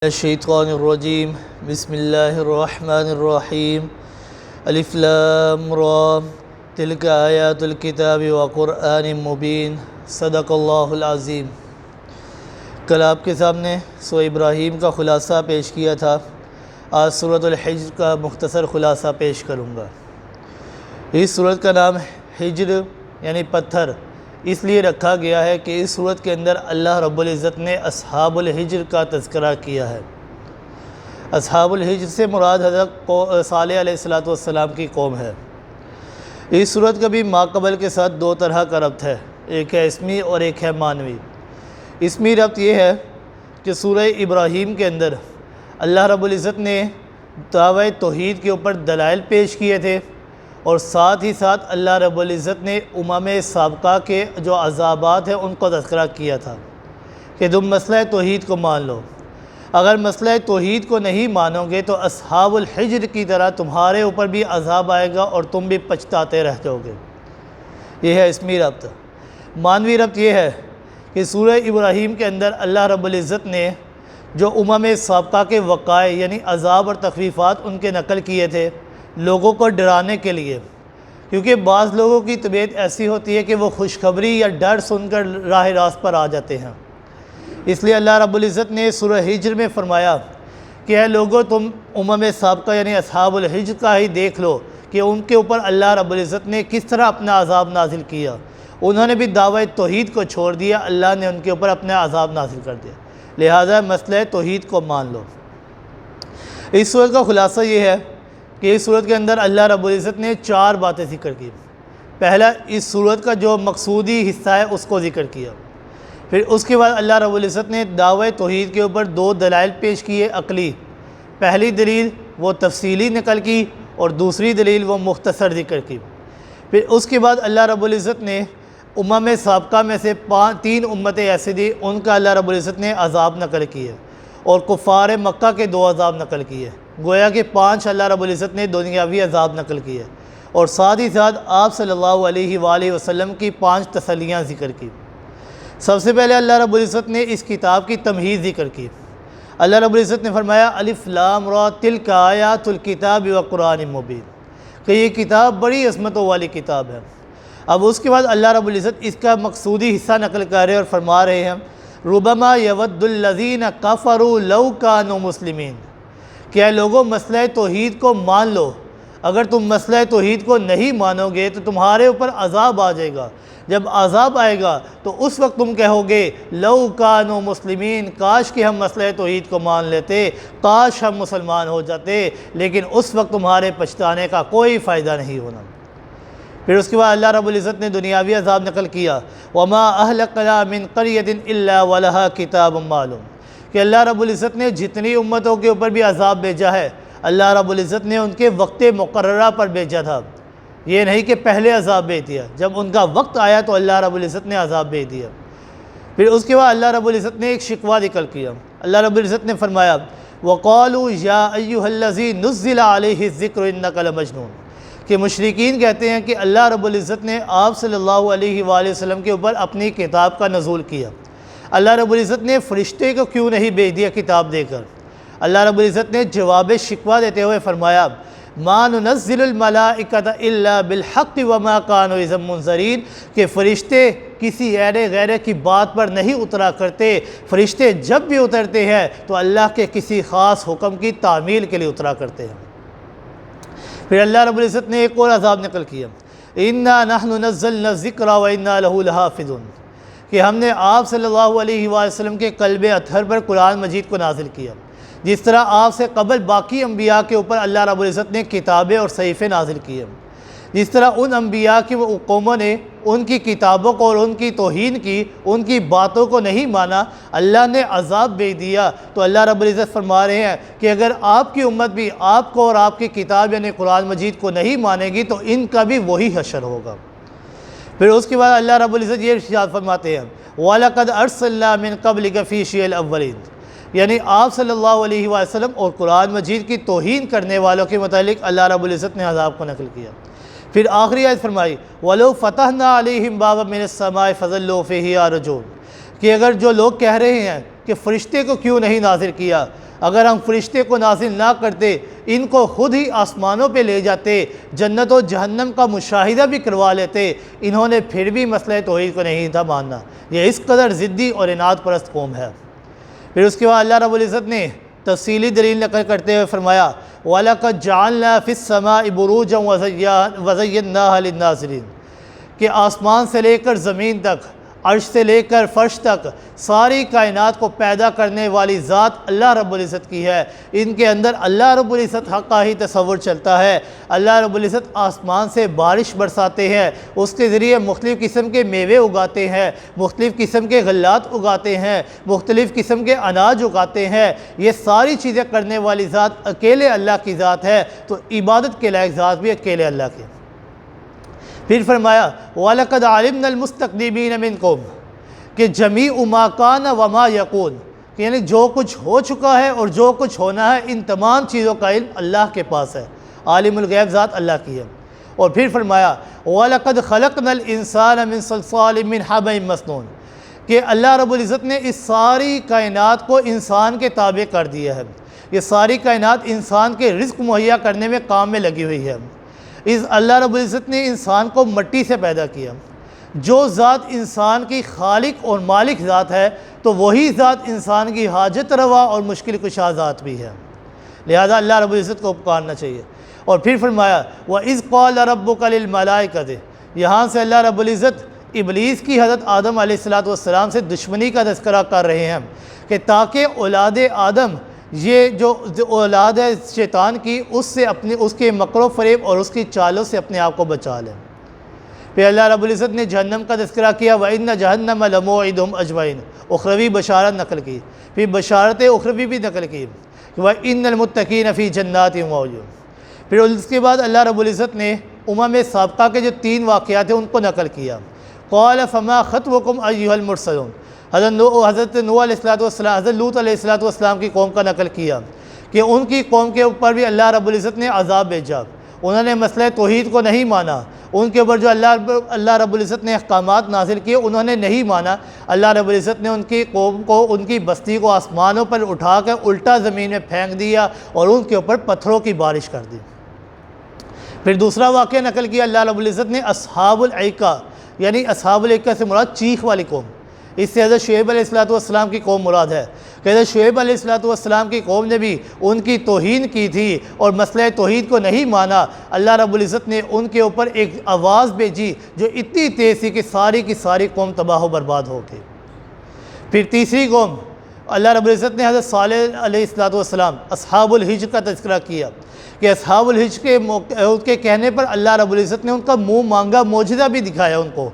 الشیطان الرجیم بسم اللہ الرحمن الرحیم الف لام را تلک آیات الکتاب وقرآن مبین صدق اللہ العظیم۔ کل آپ کے سامنے سورہ ابراہیم کا خلاصہ پیش کیا تھا، آج سورۃ الحجر کا مختصر خلاصہ پیش کروں گا۔ اس سورت کا نام حجر یعنی پتھر اس لیے رکھا گیا ہے کہ اس سورت کے اندر اللہ رب العزت نے اصحاب الحجر کا تذکرہ کیا ہے۔ اصحاب الحجر سے مراد حضرت صالح علیہ السلام کی قوم ہے۔ اس سورت کا بھی ماقبل کے ساتھ دو طرح کا ربط ہے، ایک ہے اسمی اور ایک ہے معنوی۔ اسمی ربط یہ ہے کہ سورہ ابراہیم کے اندر اللہ رب العزت نے دعوی توحید کے اوپر دلائل پیش کیے تھے، اور ساتھ ہی ساتھ اللہ رب العزت نے امم سابقہ کے جو عذابات ہیں ان کو تذکرہ کیا تھا کہ تم مسئلہ توحید کو مان لو، اگر مسئلہ توحید کو نہیں مانو گے تو اصحاب الحجر کی طرح تمہارے اوپر بھی عذاب آئے گا اور تم بھی پچھتاتے رہ جاؤ گے۔ یہ ہے اسمی ربط۔ معنوی ربط یہ ہے کہ سورہ ابراہیم کے اندر اللہ رب العزت نے جو امم سابقہ کے وقائع یعنی عذاب اور تخفیفات ان کے نقل کیے تھے لوگوں کو ڈرانے کے لیے، کیونکہ بعض لوگوں کی طبیعت ایسی ہوتی ہے کہ وہ خوشخبری یا ڈر سن کر راہ راست پر آ جاتے ہیں۔ اس لیے اللہ رب العزت نے سورہ حجر میں فرمایا کہ اے لوگوں تم امم سابقہ یعنی اصحاب الحجر کا ہی دیکھ لو کہ ان کے اوپر اللہ رب العزت نے کس طرح اپنا عذاب نازل کیا۔ انہوں نے بھی دعوی توحید کو چھوڑ دیا، اللہ نے ان کے اوپر اپنا عذاب نازل کر دیا، لہذا مسئلہ توحید کو مان لو۔ اس سورت کا خلاصہ یہ ہے کہ اس سورت کے اندر اللہ رب العزت نے چار باتیں ذکر کی۔ پہلا، اس سورت کا جو مقصودی حصہ ہے اس کو ذکر کیا۔ پھر اس کے بعد اللہ رب العزت نے دعوی توحید کے اوپر دو دلائل پیش کیے عقلی۔ پہلی دلیل وہ تفصیلی نقل کی اور دوسری دلیل وہ مختصر ذکر کی۔ پھر اس کے بعد اللہ رب العزت نے امم سابقہ میں سے تین امتیں ایسی دی، ان کا اللہ رب العزت نے عذاب نقل کیے، اور کفار مکہ کے دو عذاب نقل کیے، گویا کہ 5 اللہ رب العزت نے دنیاوی عذاب نقل کیے، اور ساتھ ہی ساتھ آپ صلی اللہ علیہ وآلہ وسلم کی 5 تسلیاں ذکر کی۔ سب سے پہلے اللہ رب العزت نے اس کتاب کی تمہید ذکر کی۔ اللہ رب العزت نے فرمایا الف لام را تلک آیات الکتاب وقرآن مبین، کہ یہ کتاب بڑی عظمتوں والی کتاب ہے۔ اب اس کے بعد اللہ رب العزت اس کا مقصودی حصہ نقل کر رہے اور فرما رہے ہیں ربما یود الذین کفروا لو کانوا مسلمین، کہ اے لوگوں مسئلہ توحید کو مان لو، اگر تم مسئلہ توحید کو نہیں مانو گے تو تمہارے اوپر عذاب آ جائے گا۔ جب عذاب آئے گا تو اس وقت تم کہو گے لو کانوا مسلمین، کاش کہ ہم مسئلہ توحید کو مان لیتے، کاش ہم مسلمان ہو جاتے، لیکن اس وقت تمہارے پچھتانے کا کوئی فائدہ نہیں ہونا۔ پھر اس کے بعد اللہ رب العزت نے دنیاوی عذاب نقل کیا، وما اہلکنا من قریۃ الا ولہا کتاب معلوم، کہ اللہ رب العزت نے جتنی امتوں کے اوپر بھی عذاب بھیجا ہے اللہ رب العزت نے ان کے وقت مقررہ پر بھیجا تھا، یہ نہیں کہ پہلے عذاب بھیج دیا، جب ان کا وقت آیا تو اللہ رب العزت نے عذاب بھیج دیا۔ پھر اس کے بعد اللہ رب العزت نے ایک شکوہ ذکر کیا۔ اللہ رب العزت نے فرمایا وقالوا یا ایھا الذی نزل علیہ الذکر انک لمجنون، کہ مشرکین کہتے ہیں کہ اللہ رب العزت نے آپ صلی اللہ علیہ وآلہ وسلم کے اوپر اپنی کتاب کا نزول کیا، اللہ رب العزت نے فرشتے کو کیوں نہیں بھیج دیا کتاب دے کر؟ اللہ رب العزت نے جواب شکوہ دیتے ہوئے فرمایا ما ننزل الملائکۃ الا بالحق وما كانوا اذا منذرین، کہ فرشتے کسی غیرے کی بات پر نہیں اترا کرتے، فرشتے جب بھی اترتے ہیں تو اللہ کے کسی خاص حکم کی تعمیل کے لیے اترا کرتے ہیں۔ پھر اللہ رب العزت نے ایک اور عذاب نقل کیا، انا نحن نزلنا الذکر وانا لہ لحافظون، کہ ہم نے آپ صلی اللہ علیہ وآلہ وسلم کے قلب اطہر پر قرآن مجید کو نازل کیا، جس طرح آپ سے قبل باقی انبیاء کے اوپر اللہ رب العزت نے کتابیں اور صحیفے نازل کیے، جس طرح ان انبیاء کی وہ قوموں نے ان کی کتابوں کو اور ان کی توہین کی، ان کی باتوں کو نہیں مانا، اللہ نے عذاب بھیج دیا۔ تو اللہ رب العزت فرما رہے ہیں کہ اگر آپ کی امت بھی آپ کو اور آپ کی کتاب یعنی قرآن مجید کو نہیں مانے گی تو ان کا بھی وہی حشر ہوگا۔ پھر اس کے بعد اللہ رب العزت یہ ارشاد فرماتے ہیں وَلَقَدْ أَرْسَلْنَا مِن قَبْلِكَ فِي شِيَعِ الْأَوَّلِينَ، یعنی آپ صلی اللہ علیہ وسلم اور قرآن مجید کی توہین کرنے والوں کے متعلق اللہ رب العزت نے عذاب کو نقل کیا۔ پھر آخری آیت فرمائی وَلَوْ فَتَحْنَا عَلَيْهِمْ بَابًا مِنَ السَّمَاءِ فَظَلُّوا فِيهِ يَعْرُجُونَ، کہ اگر جو لوگ کہہ رہے ہیں کہ فرشتے کو کیوں نہیں نازل کیا، اگر ہم فرشتے کو نازل نہ کرتے، ان کو خود ہی آسمانوں پہ لے جاتے، جنت و جہنم کا مشاہدہ بھی کروا لیتے، انہوں نے پھر بھی مسئلہ توحید کو نہیں تھا ماننا۔ یہ اس قدر ضدی اور اناد پرست قوم ہے۔ پھر اس کے بعد اللہ رب العزت نے تفصیلی دلیل نقل کرتے ہوئے فرمایا وَلَقَدْ جَعَلْنَا فِي السَّمَاءِ بُرُوجًا وَزَيَّنَّاهَا لِلنَّاظِرِينَ کہ آسمان سے لے کر زمین تک، عرش سے لے کر فرش تک، ساری کائنات کو پیدا کرنے والی ذات اللہ رب العزت کی ہے۔ ان کے اندر اللہ رب العزت حق کا ہی تصور چلتا ہے۔ اللہ رب العزت آسمان سے بارش برساتے ہیں، اس کے ذریعے مختلف قسم کے میوے اگاتے ہیں، مختلف قسم کے غلات اگاتے ہیں، مختلف قسم کے اناج اگاتے ہیں۔ یہ ساری چیزیں کرنے والی ذات اکیلے اللہ کی ذات ہے، تو عبادت کے لائق ذات بھی اکیلے اللہ کی۔ پھر فرمایا وَلَقَدْ عَلِمْنَا الْمُسْتَقْدِمِينَ مِنْكُمْ کہ جَمِيعُ مَا كَانَ وَمَا يَكُونُ کہ یعنی جو کچھ ہو چکا ہے اور جو کچھ ہونا ہے، ان تمام چیزوں کا علم اللہ کے پاس ہے۔ عالم الغیب ذات اللہ کی ہے۔ اور پھر فرمایا وَلَقَدْ خَلَقْنَا الْإِنسَانَ مِنْ صَلْصَالٍ مِنْ حَمَإٍ مَسْنُونٍ کہ اللہ رب العزت نے اس ساری کائنات کو انسان کے تابع کر دیا ہے۔ یہ ساری کائنات انسان کے رزق مہیا کرنے میں کام میں لگی ہوئی ہے۔ اس اللہ رب العزت نے انسان کو مٹی سے پیدا کیا۔ جو ذات انسان کی خالق اور مالک ذات ہے، تو وہی ذات انسان کی حاجت روا اور مشکل کشا ذات بھی ہے، لہذا اللہ رب العزت کو پکارنا چاہیے۔ اور پھر فرمایا وَإِذْ قَالَ رَبُّكَ لِلْمَلَائِكَةِ یہاں سے اللہ رب العزت ابلیس کی حضرت آدم علیہ السلام سے دشمنی کا تذکرہ کر رہے ہیں کہ تاکہ اولاد آدم، یہ جو اولاد ہے شیطان کی، اس کے مکر و فریب اور اس کی چالوں سے اپنے آپ کو بچا لیں۔ پھر اللہ رب العزت نے جہنم کا تذکرہ کیا وَإِنَّ جَهَنَّمَ لَمَوْعِدُهُمْ أَجْمَعِينَ اخروی بشارت نقل کی، پھر بشارت اخروی بھی نقل کی وَإِنَّ الْمُتَّقِينَ فِي جَنَّاتٍ وَعُيُونٍ۔ پھر اس کے بعد اللہ رب العزت نے سابقہ کے جو 3 واقعات ہیں ان کو نقل کیا۔ قَالَ فَمَا خَطْبُكُمْ أَيُّهَا الْمُرْسَلُونَ حضرت نوح علیہ السلام، حضرت لوط علیہ السلام کی قوم کا نقل کیا کہ ان کی قوم کے اوپر بھی اللہ رب العزت نے عذاب بھیجا۔ انہوں نے مسئلہ توحید کو نہیں مانا، ان کے اوپر جو اللہ رب العزت نے احکامات نازل کیے انہوں نے نہیں مانا۔ اللہ رب العزت نے ان کی قوم کو، ان کی بستی کو آسمانوں پر اٹھا کر الٹا زمین میں پھینک دیا اور ان کے اوپر پتھروں کی بارش کر دی۔ پھر دوسرا واقعہ نقل کیا اللہ رب العزت نے اصحاب الایکہ، یعنی اصحاب الایکہ سے مراد چیخ والی قوم، اس سے حضرت شعیب علیہ السلام کی قوم مراد ہے کہ حضرت شعیب علیہ السلام کی قوم نے بھی ان کی توہین کی تھی اور مسئلہ توحید کو نہیں مانا۔ اللہ رب العزت نے ان کے اوپر ایک آواز بھیجی جو اتنی تیز تھی کہ ساری کی ساری قوم تباہ و برباد ہو گئی۔ پھر تیسری قوم اللہ رب العزت نے حضرت صالح علیہ السلام اصحاب الحجر کا تذکرہ کیا کہ اصحاب الحجر کے کہنے پر اللہ رب العزت نے ان کا منہ مانگا معجزہ بھی دکھایا، ان کو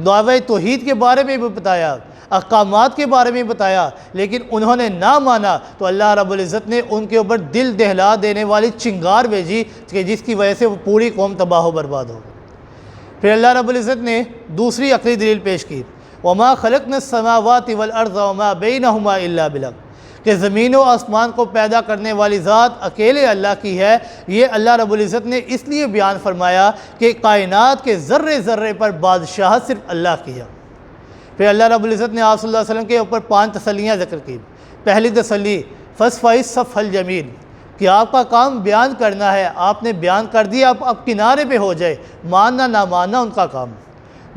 دعوی توحید کے بارے میں بھی بتایا، احکامات کے بارے میں بتایا، لیکن انہوں نے نہ مانا تو اللہ رب العزت نے ان کے اوپر دل دہلا دینے والی چنگار بھیجی کہ جس کی وجہ سے وہ پوری قوم تباہ و برباد ہو گئی۔ پھر اللہ رب العزت نے دوسری عقلی دلیل پیش کی وَمَا خَلَقْنَا السَّمَاوَاتِ وَالْأَرْضَ وَمَا بَيْنَهُمَا إِلَّا بِالْحَقِّ کہ زمین و آسمان کو پیدا کرنے والی ذات اکیلے اللہ کی ہے۔ یہ اللہ رب العزت نے اس لیے بیان فرمایا کہ کائنات کے ذرے ذرے پر بادشاہت صرف اللہ کی ہے۔ پھر اللہ رب العزت نے آپ صلی اللہ علیہ وسلم کے اوپر 5 تسلیاں ذکر کی۔ پہلی تسلی فَاصْفَحِ الصَّفْحَ الْجَمِيلَ کہ آپ کا کام بیان کرنا ہے، آپ نے بیان کر دیا، آپ کنارے پہ ہو جائے، ماننا نہ ماننا ان کا کام۔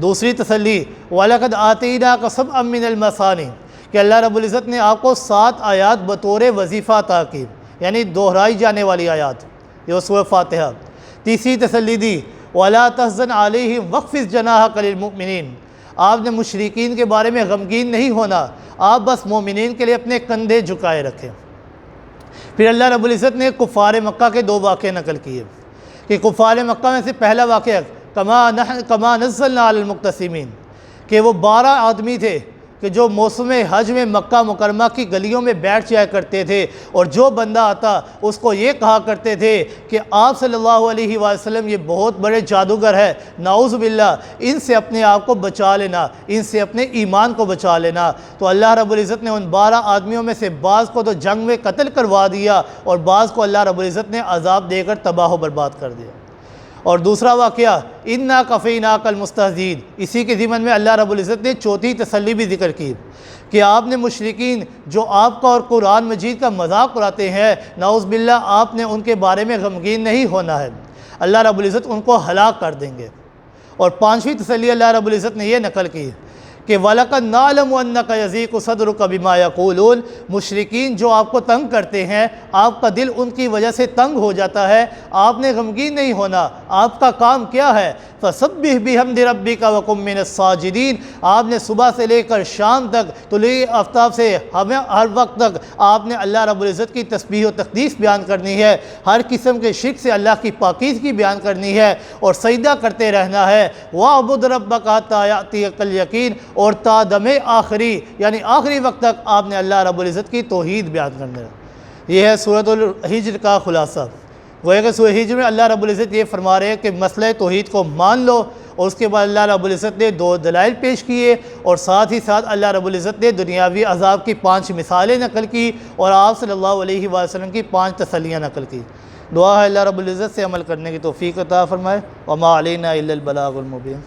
دوسری تسلی وَلَقَدْ آتَيْنَاكَ سَبْعًا مِّنَ الْمَثَانِي کہ اللہ رب العزت نے آپ کو 7 آیات بطور وظیفہ عطا کی، یعنی دہرائی جانے والی آیات، یہ سورہ فاتحہ۔ تیسری تسلی دی وَلَا تَحْزَنْ عَلَيْهِمْ وَاخْفِضْ جَنَاحَكَ لِلْمُؤْمِنِينَ آپ نے مشرکین کے بارے میں غمگین نہیں ہونا، آپ بس مومنین کے لیے اپنے کندھے جھکائے رکھیں۔ پھر اللہ رب العزت نے کفار مکہ کے 2 واقعے نقل کیے کہ کفار مکہ میں سے پہلا واقعہ کما نزلنا علی المقتسمین کہ وہ 12 آدمی تھے کہ جو موسم حج میں مکہ مکرمہ کی گلیوں میں بیٹھ جایا کرتے تھے، اور جو بندہ آتا اس کو یہ کہا کرتے تھے کہ آپ صلی اللہ علیہ وسلم یہ بہت بڑے جادوگر ہے، نعوذ باللہ، ان سے اپنے آپ کو بچا لینا، ان سے اپنے ایمان کو بچا لینا۔ تو اللہ رب العزت نے ان 12 آدمیوں میں سے بعض کو تو جنگ میں قتل کروا دیا اور بعض کو اللہ رب العزت نے عذاب دے کر تباہ و برباد کر دیا۔ اور دوسرا واقعہ اِنَّا كَفَيْنَاكَ الْمُسْتَهْزِئِينَ اسی کے ضمن میں اللہ رب العزت نے چوتھی تسلی بھی ذکر کی کہ آپ نے مشرکین جو آپ کا اور قرآن مجید کا مذاق اڑاتے ہیں، نعوذ باللہ آپ نے ان کے بارے میں غمگین نہیں ہونا ہے، اللہ رب العزت ان کو ہلاک کر دیں گے۔ اور پانچویں تسلی اللہ رب العزت نے یہ نقل کی کہ وَلَقَدْ نَعْلَمُ أَنَّكَ يَضِيقُ صَدْرُكَ بِمَا يَقُولُونَ، مشرکین جو آپ کو تنگ کرتے ہیں، آپ کا دل ان کی وجہ سے تنگ ہو جاتا ہے، آپ نے غمگین نہیں ہونا۔ آپ کا کام کیا ہے؟ فَسَبِّحْ بِحَمْدِ رَبِّكَ وَكُن مِّنَ السَّاجِدِينَ، آپ نے صبح سے لے کر شام تک، طلوع آفتاب سے ہر وقت تک آپ نے اللہ رب العزت کی تسبیح و تقدیس بیان کرنی ہے، ہر قسم کے شرک سے اللہ کی پاکیزگی بیان کرنی ہے اور سجدہ کرتے رہنا ہے۔ وَاعْبُدْ رَبَّكَ حَتَّىٰ يَأْتِيَكَ الْيَقِينُ، اور تا دم آخری یعنی آخری وقت تک آپ نے اللہ رب العزت کی توحید بیان کرنا ہے۔ یہ ہے سورۃ الحجر کا خلاصہ۔ گویا کہ سورۃ الحجر میں اللہ رب العزت یہ فرما رہے ہیں کہ مسئلہ توحید کو مان لو، اور اس کے بعد اللہ رب العزت نے 2 دلائل پیش کیے، اور ساتھ ہی ساتھ اللہ رب العزت نے دنیاوی عذاب کی 5 مثالیں نقل کی، اور آپ صلی اللہ علیہ وسلم کی 5 تسلیاں نقل کی۔ دعا ہے اللہ رب العزت سے عمل کرنے کی توفیق عطا فرمائے۔ وما علینا الا البلاغ المبین۔